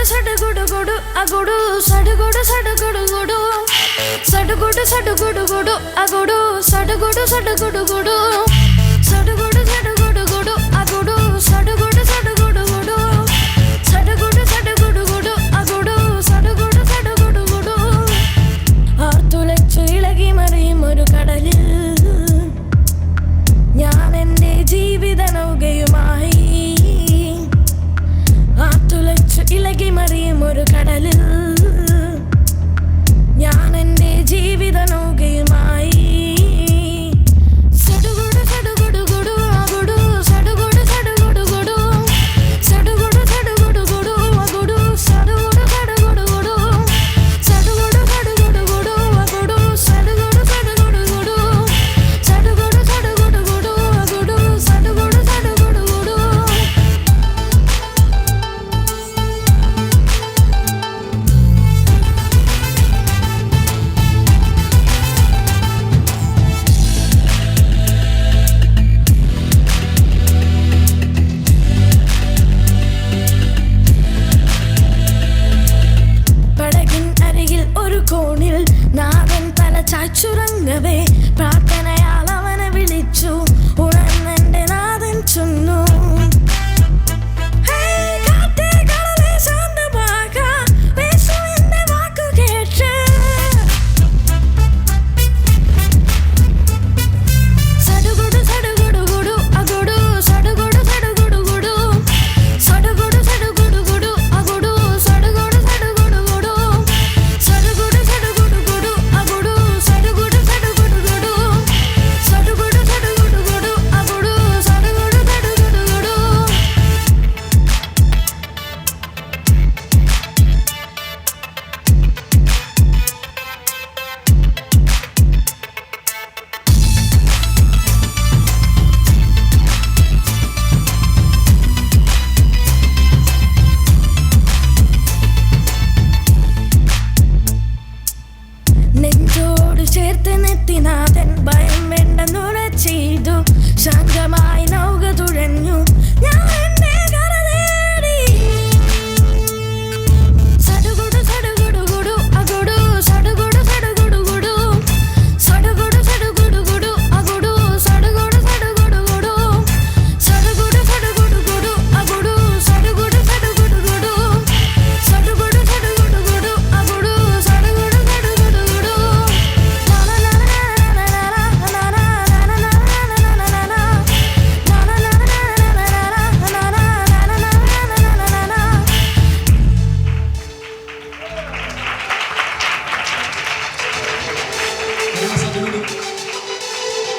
సడుగుడు అగుడు సడుగుడు సడుగుడు సడుగుడు సడుగుడు అగుడు సడుగుడు సడుగుడు సడుగుడు సడుగుడు అగుడు సడుగుడు సడుగుడు సడుగుడు సడుగుడు అగుడు സടുകുടു സടുകുടു ആർത്തുലച്ചു ഇളകി മറിയുമൊരു കടലിൽ ഞാൻ എൻ്റെ ജീവിത നൗകയുമായി ആർത്തുലച്ചു ഇളകി മറിയുമൊരു കടലിൽ ഞാൻ എൻ്റെ ജീവിത നൗകയുമായി സടുകുടു സടുകുടു അകുടു സടുകുടു സടുകുടു സടുകുടു സടുകുടു അകുടു സടുകുടു സടുകുടു സടുകുടു സടുകുടു അകുടു സടുകുടു സടുകുടു സടുകുടു സടുകുടു അകുടു സടുകുടു സടുകുടു പടകിൻ അരികിൽ ഒരു കോണിൽ നാഥൻ തല ചാച്ചുറങ്ങവേ